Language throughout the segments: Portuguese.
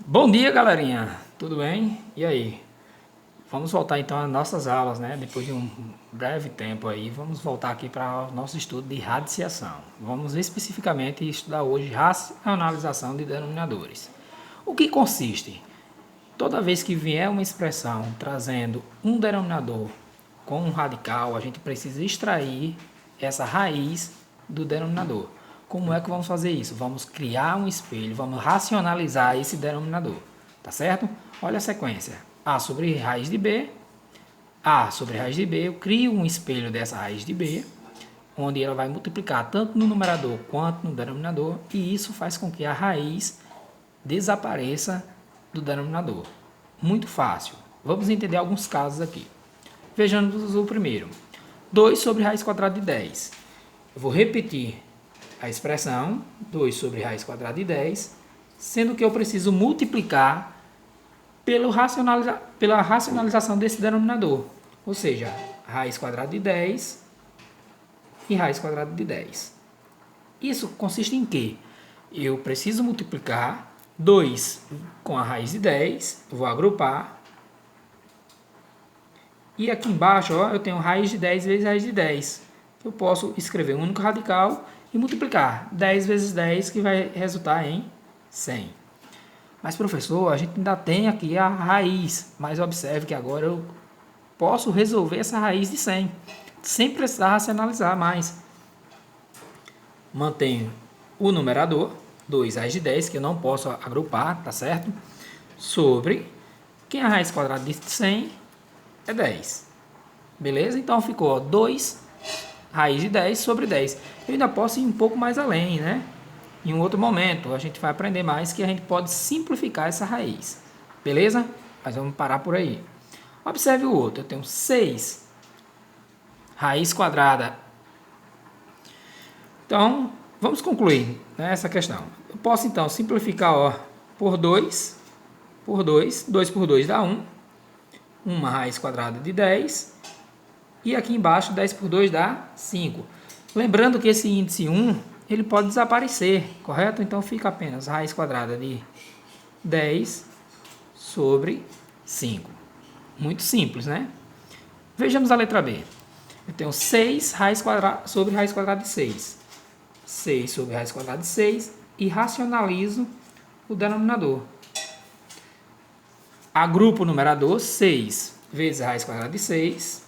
Bom dia, galerinha! Tudo bem? E aí? Vamos voltar então às nossas aulas, né? Depois de um breve tempo aí, vamos voltar aqui para o nosso estudo de radiciação. Vamos especificamente estudar hoje racionalização de denominadores. O que consiste? Toda vez que vier uma expressão trazendo um denominador com um radical, a gente precisa extrair essa raiz do denominador. Como é que vamos fazer isso? Vamos criar um espelho, vamos racionalizar esse denominador, tá certo? Olha a sequência. A sobre raiz de B, A sobre raiz de B, eu crio um espelho dessa raiz de B, onde ela vai multiplicar tanto no numerador quanto no denominador, e isso faz com que a raiz desapareça do denominador. Muito fácil. Vamos entender alguns casos aqui. Vejamos o primeiro. 2 sobre raiz quadrada de 10. Eu vou repetir a expressão 2 sobre raiz quadrada de 10, sendo que eu preciso multiplicar pela racionalização desse denominador. Ou seja, raiz quadrada de 10 e raiz quadrada de 10. Isso consiste em quê? Eu preciso multiplicar 2 com a raiz de 10, eu vou agrupar. E aqui embaixo, ó, eu tenho raiz de 10 vezes raiz de 10. Eu posso escrever um único radical e multiplicar 10 vezes 10, que vai resultar em 100. Mas, professor, a gente ainda tem aqui a raiz. Mas observe que agora eu posso resolver essa raiz de 100, sem precisar racionalizar mais. Mantenho o numerador, 2 raiz de 10, que eu não posso agrupar, tá certo? Sobre, quem é a raiz quadrada de 100 é 10. Beleza? Então ficou ó, 2 raiz de 10 sobre 10. Eu ainda posso ir um pouco mais além, né? Em um outro momento, a gente vai aprender mais que a gente pode simplificar essa raiz. Beleza? Mas vamos parar por aí. Observe o outro. Eu tenho 6 raiz quadrada. Então, vamos concluir, né, essa questão. Eu posso, então, simplificar ó, por 2. Por 2. 2 por 2 dá 1. Uma raiz quadrada de 10. E aqui embaixo, 10 por 2 dá 5. Lembrando que esse índice 1, ele pode desaparecer, correto? Então fica apenas raiz quadrada de 10 sobre 5. Muito simples, né? Vejamos a letra B. Eu tenho 6 raiz quadrada sobre raiz quadrada de 6. 6 sobre raiz quadrada de 6 e racionalizo o denominador. Agrupo o numerador, 6 vezes raiz quadrada de 6.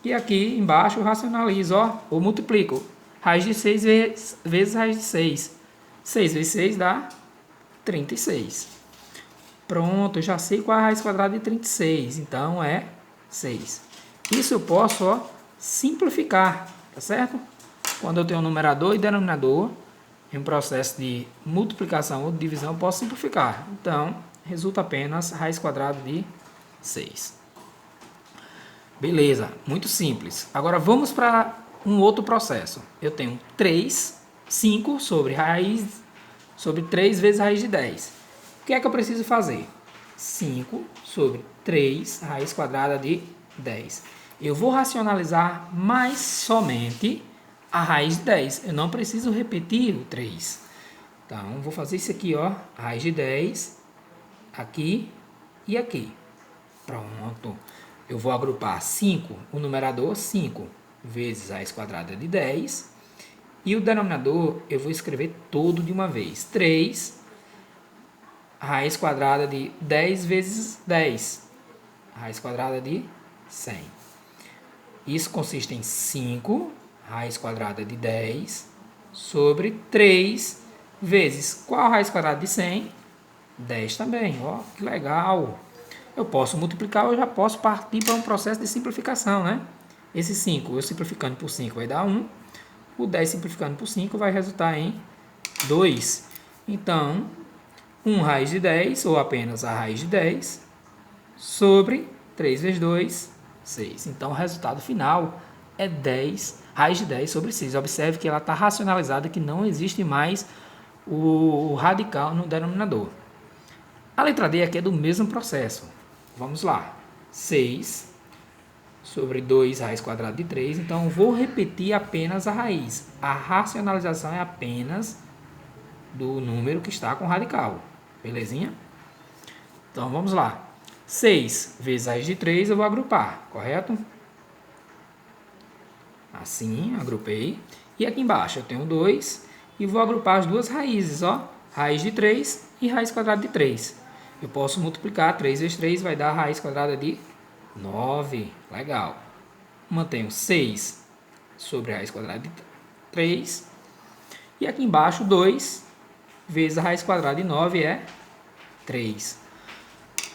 E aqui embaixo eu racionalizo, ó, ou multiplico. Raiz de 6 vezes raiz de 6. 6 vezes 6 dá 36. Pronto, eu já sei qual é a raiz quadrada de 36. Então é 6. Isso eu posso ó, simplificar, tá certo? Quando eu tenho numerador e denominador, em um processo de multiplicação ou de divisão, eu posso simplificar. Então, resulta apenas raiz quadrada de 6. Beleza, muito simples. Agora vamos para um outro processo. Eu tenho 5 sobre 3 vezes raiz de 10. O que é que eu preciso fazer? 5 sobre 3 raiz quadrada de 10. Eu vou racionalizar mais somente a raiz de 10. Eu não preciso repetir o 3. Então, vou fazer isso aqui, ó, raiz de 10, aqui e aqui. Pronto. Eu vou agrupar 5, o numerador 5 vezes raiz quadrada de 10. E o denominador eu vou escrever todo de uma vez. 3 raiz quadrada de 10 vezes 10. Raiz quadrada de 100. Isso consiste em 5 raiz quadrada de 10 sobre 3 vezes qual a raiz quadrada de 100? 10 também. Ó, que legal! Eu posso multiplicar, eu já posso partir para um processo de simplificação, né? Esse 5, eu simplificando por 5 vai dar 1. O 10 simplificando por 5 vai resultar em 2. Então, 1 raiz de 10, ou apenas a raiz de 10, sobre 3 vezes 2, 6. Então, o resultado final é 10, raiz de 10 sobre 6. Observe que ela está racionalizada, que não existe mais o radical no denominador. A letra D aqui é do mesmo processo. Vamos lá. 6 sobre 2 raiz quadrada de 3. Então, vou repetir apenas a raiz. A racionalização é apenas do número que está com radical. Belezinha? Então, vamos lá. 6 vezes raiz de 3 eu vou agrupar, correto? Assim, agrupei. E aqui embaixo eu tenho 2 e vou agrupar as duas raízes, ó. Raiz de 3 e raiz quadrada de 3. Eu posso multiplicar 3 vezes 3, vai dar a raiz quadrada de 9. Legal. Mantenho 6 sobre a raiz quadrada de 3. E aqui embaixo 2 vezes a raiz quadrada de 9 é 3.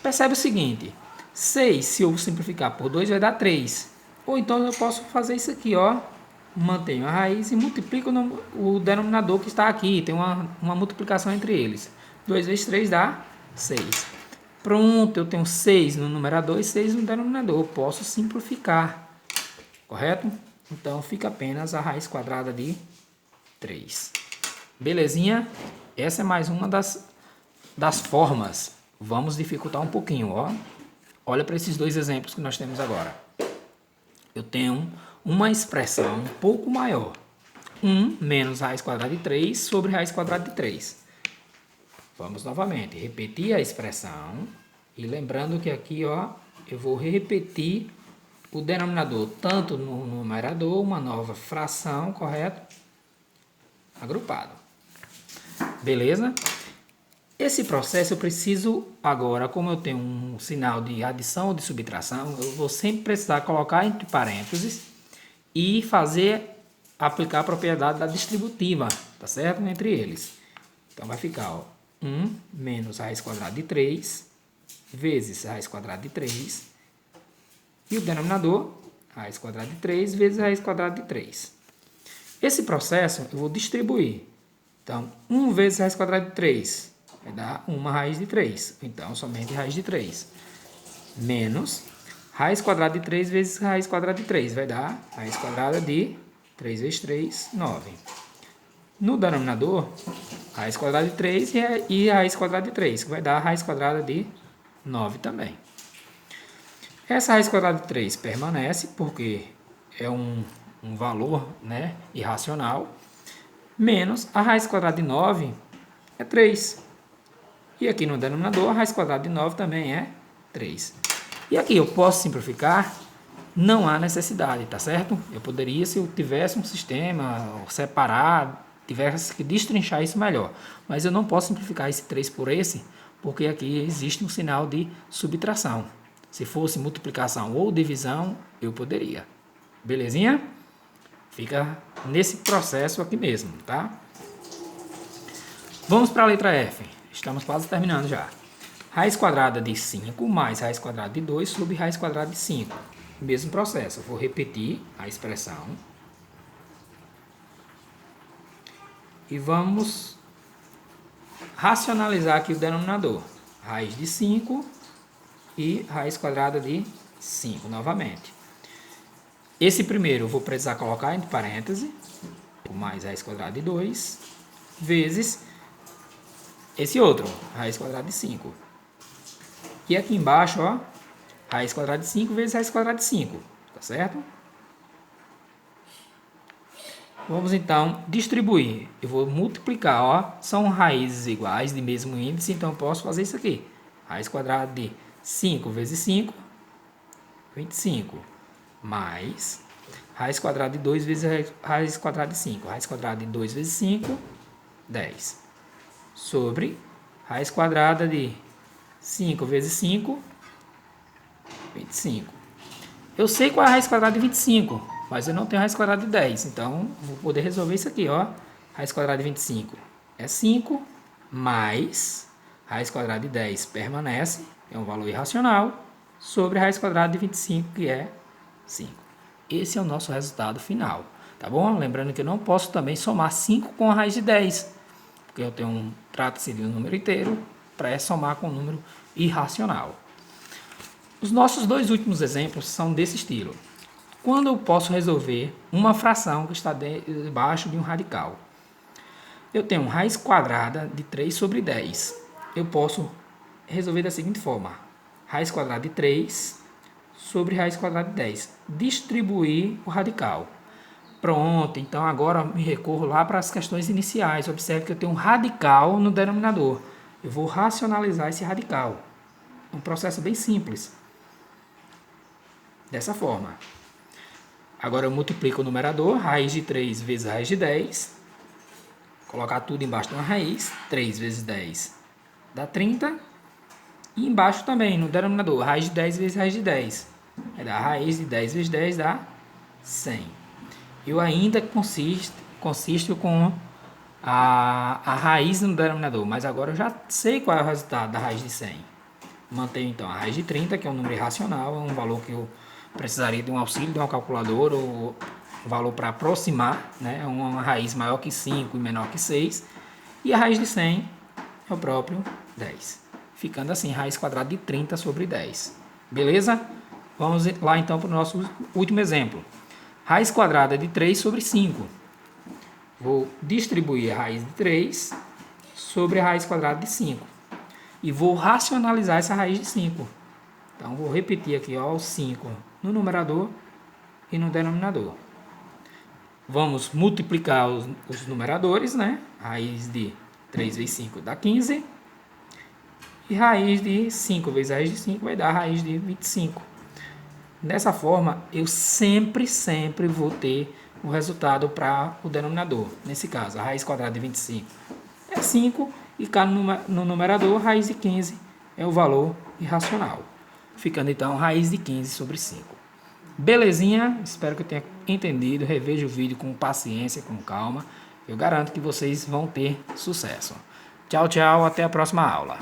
Percebe o seguinte, 6, se eu simplificar por 2, vai dar 3. Ou então eu posso fazer isso aqui, ó. Mantenho a raiz e multiplico o denominador que está aqui. Tem uma multiplicação entre eles. 2 vezes 3 dá 6. Pronto, eu tenho 6 no numerador e 6 no denominador. Posso simplificar, correto? Então fica apenas a raiz quadrada de 3. Belezinha? Essa é mais uma das formas. Vamos dificultar um pouquinho, ó. Olha para esses dois exemplos que nós temos agora. Eu tenho uma expressão um pouco maior. 1 menos raiz quadrada de 3 sobre raiz quadrada de 3. Vamos novamente repetir a expressão. E lembrando que aqui, ó, eu vou repetir o denominador tanto no numerador, uma nova fração, correto? Agrupado. Beleza? Esse processo eu preciso agora, como eu tenho um sinal de adição ou de subtração, eu vou sempre precisar colocar entre parênteses e aplicar a propriedade da distributiva, tá certo? Entre eles. Então vai ficar, ó, 1 menos raiz quadrada de 3 vezes raiz quadrada de 3 e o denominador, raiz quadrada de 3 vezes raiz quadrada de 3. Esse processo eu vou distribuir. Então, 1 vezes raiz quadrada de 3 vai dar uma raiz de 3. Então, somente raiz de 3. Menos raiz quadrada de 3 vezes raiz quadrada de 3 vai dar raiz quadrada de 3 vezes 3, 9. No denominador, raiz quadrada de 3 e raiz quadrada de 3, que vai dar raiz quadrada de 9 também. Essa raiz quadrada de 3 permanece, porque é um valor, né, irracional, menos a raiz quadrada de 9 é 3. E aqui no denominador, a raiz quadrada de 9 também é 3. E aqui eu posso simplificar? Não há necessidade, tá certo? Eu poderia, se eu tivesse um sistema separado, tivesse que destrinchar isso melhor. Mas eu não posso simplificar esse 3 por esse, porque aqui existe um sinal de subtração. Se fosse multiplicação ou divisão, eu poderia. Belezinha? Fica nesse processo aqui mesmo, tá? Vamos para a letra F. Estamos quase terminando já. Raiz quadrada de 5 mais raiz quadrada de 2 sobre raiz quadrada de 5. Mesmo processo. Eu vou repetir a expressão. E vamos racionalizar aqui o denominador. Raiz de 5 e raiz quadrada de 5 novamente. Esse primeiro eu vou precisar colocar entre parênteses, mais raiz quadrada de 2, vezes esse outro, raiz quadrada de 5. E aqui embaixo, ó, raiz quadrada de 5 vezes raiz quadrada de 5, tá certo? Vamos então distribuir. Eu vou multiplicar, ó, são raízes iguais de mesmo índice, então eu posso fazer isso aqui. Raiz quadrada de 5 vezes 5, 25. Mais raiz quadrada de 2 vezes raiz quadrada de 5. Raiz quadrada de 2 vezes 5, 10. Sobre raiz quadrada de 5 vezes 5, 25. Eu sei qual é a raiz quadrada de 25, mas eu não tenho raiz quadrada de 10. Então, vou poder resolver isso aqui, ó. Raiz quadrada de 25 é 5, mais raiz quadrada de 10 permanece, é um valor irracional, sobre a raiz quadrada de 25, que é 5. Esse é o nosso resultado final, tá bom? Lembrando que eu não posso também somar 5 com a raiz de 10, porque eu tenho trata-se de um número inteiro, para somar com um número irracional. Os nossos dois últimos exemplos são desse estilo. Quando eu posso resolver uma fração que está debaixo de um radical? Eu tenho raiz quadrada de 3 sobre 10. Eu posso resolver da seguinte forma. Raiz quadrada de 3 sobre raiz quadrada de 10. Distribuir o radical. Pronto, então agora me recorro lá para as questões iniciais. Observe que eu tenho um radical no denominador. eu vou racionalizar esse radical. É um processo bem simples. Dessa forma. Agora eu multiplico o numerador, raiz de 3 vezes raiz de 10. Colocar tudo embaixo de uma raiz. 3 vezes 10 dá 30. E embaixo também, no denominador, raiz de 10 vezes raiz de 10. Vai dar raiz de 10 vezes 10 dá 100. Eu ainda consisto com a raiz no denominador, mas agora eu já sei qual é o resultado da raiz de 100. Mantenho então a raiz de 30, que é um número irracional, é um valor que eu precisaria de um auxílio de uma calculadora ou um valor para aproximar, né? Uma raiz maior que 5 e menor que 6. E a raiz de 100 é o próprio 10. Ficando assim, raiz quadrada de 30 sobre 10. Beleza? Vamos lá então para o nosso último exemplo. Raiz quadrada de 3 sobre 5. Vou distribuir a raiz de 3 sobre a raiz quadrada de 5. E vou racionalizar essa raiz de 5. Então, vou repetir aqui ó, o 5 no numerador e no denominador. Vamos multiplicar os numeradores, né? Raiz de 3 vezes 5 dá 15. E raiz de 5 vezes raiz de 5 vai dar raiz de 25. Dessa forma, eu sempre vou ter o resultado para o denominador. Nesse caso, a raiz quadrada de 25 é 5 e cá no numerador, raiz de 15 é o valor irracional. Ficando então raiz de 15 sobre 5. Belezinha? Espero que eu tenha entendido. Reveja o vídeo com paciência, com calma. Eu garanto que vocês vão ter sucesso. Tchau, tchau. Até a próxima aula.